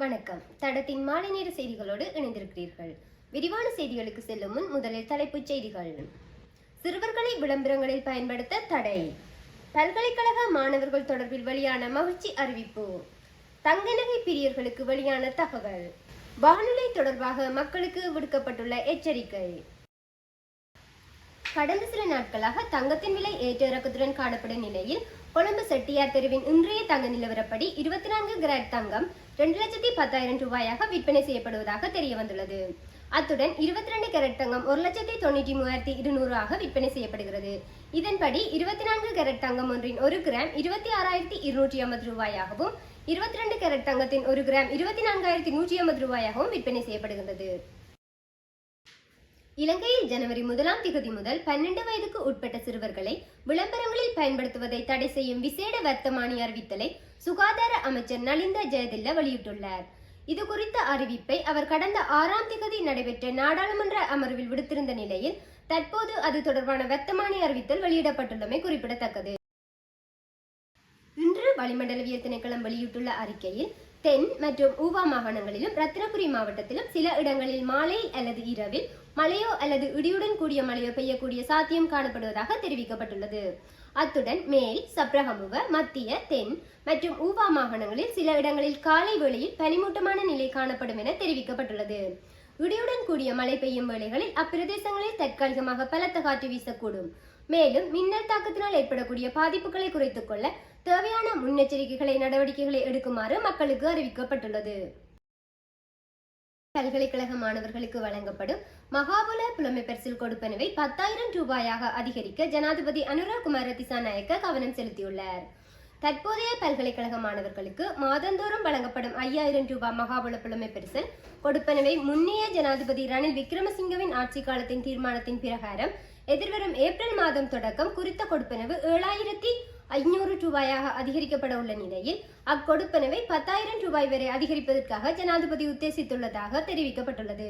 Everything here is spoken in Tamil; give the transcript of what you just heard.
வணக்கம். தடத்தின் மாலை நேர செய்திகளோடு இணைந்திருக்கிறீர்கள். விரிவான செய்திகளுக்கு செல்லும் முன் முதலில் தலைப்புச் செய்திகள். சிறுவர்களை விளம்பரங்களில் பயன்படுத்த தடை. பல்கலைக்கழக மாணவர்கள் தொடர்பில் வெளியான மகிழ்ச்சி அறிவிப்பு. தங்க நகை பிரியர்களுக்கு வெளியான தகவல். வானிலை தொடர்பாக மக்களுக்கு விடுக்கப்பட்டுள்ள எச்சரிக்கை. கடந்த சில நாட்களாக தங்கத்தின் விலை ஏற்ற இறக்கத்துடன் காணப்படும் நிலையில் கொழும்பு செட்டியார் தெருவின் இன்றைய தங்க நிலவரப்படி 24 கிராட் தங்கம் 2,10,000 ரூபாயாக விற்பனை செய்யப்படுவதாக தெரிய வந்துள்ளது. அத்துடன் 22 கேரட் தங்கம் 1,93,200 ஆக விற்பனை செய்யப்படுகிறது. இதன்படி 24 கேரட் தங்கம் ஒன்றின் 1 கிராம் 26,250 ரூபாயாகவும் 22 கேரட் தங்கத்தின் 1 கிராம் 24,150 ரூபாயாகவும் விற்பனை செய்யப்படுகிறது. இலங்கையில் ஜனவரி 1ஆம் திகதி முதல் 12 வயதுக்கு உட்பட்ட சிறுவர்களை விளம்பரங்களில் பயன்படுத்துவதை தடை செய்யும் விசேட வர்த்தமானி அறிவித்தலை சுகாதார அமைச்சர் நலிந்த ஜெயதில்ல வெளியிட்டுள்ளார். இது குறித்த அறிவிப்பை அவர் கடந்த 6ஆம் திகதி நடைபெற்ற நாடாளுமன்ற அமர்வில் விடுத்திருந்த நிலையில் தற்போது அது தொடர்பான வர்த்தமானி அறிவித்தல் வெளியிடப்பட்டுள்ளமை குறிப்பிடத்தக்கது. இன்று வளிமண்டலவியல் திணைக்களம் வெளியிட்டுள்ள அறிக்கையில் தென் மற்றும் ஊவா மாகாணங்களிலும் ரத்தினபுரி மாவட்டத்திலும் சில இடங்களில் மாலை அல்லது இரவில் மழையோ அல்லது இடியுடன் கூடிய மழையோ பெய்யக்கூடிய சாத்தியம் காணப்படுவதாக தெரிவிக்கப்பட்டுள்ளது. அத்துடன் மேல் சப்ரகமுவ மத்திய தென் மற்றும் ஊவா மாகாணங்களில் சில இடங்களில் காலை வேளையில் பனிமூட்டமான நிலை காணப்படும் என தெரிவிக்கப்பட்டுள்ளது. இடியுடன் கூடிய மழை பெய்யும் வேளைகளில் அப்பிரதேசங்களில் தற்காலிகமாக பலத்த காற்று வீசக்கூடும். மேலும் மின்னல் தாக்கத்தினால் ஏற்படக்கூடிய பாதிப்புகளை குறைத்துக் கொள்ள தேவையான முன்னெச்சரிக்கைகளை நடவடிக்கைகளை எடுக்குமாறு மக்களுக்கு அறிவிக்கப்பட்டுள்ளது. பல்கலைக்கழக மாணவர்களுக்கு வழங்கப்படும் மகாபல புலமை பரிசில் கொடுப்பனவை 10,000 ரூபாயாக அதிகரிக்க ஜனாதிபதி அனுரகுமார திசாநாயக்க கவனம் செலுத்தியுள்ளார். தற்போதைய பல்கலைக்கழக மாணவர்களுக்கு மாதந்தோறும் வழங்கப்படும் 5,000 ரூபாய் மகாபல புலமை பரிசில் கொடுப்பனவை முன்னைய ஜனாதிபதி ரணில் விக்ரமசிங்கவின் ஆட்சி காலத்தின் தீர்மானத்தின் பிரகாரம் எதிர்வரும் ஏப்ரல் மாதம் தொடக்கம் குறித்த கொடுப்பனவு 7,500 ரூபாயாக அதிகரிக்கப்பட உள்ள நிலையில் அக்கொடுப்பனவை 10,000 ரூபாய் வரை அதிகரிப்பதற்காக ஜனாதிபதி உத்தேசித்துள்ளதாக தெரிவிக்கப்பட்டுள்ளது.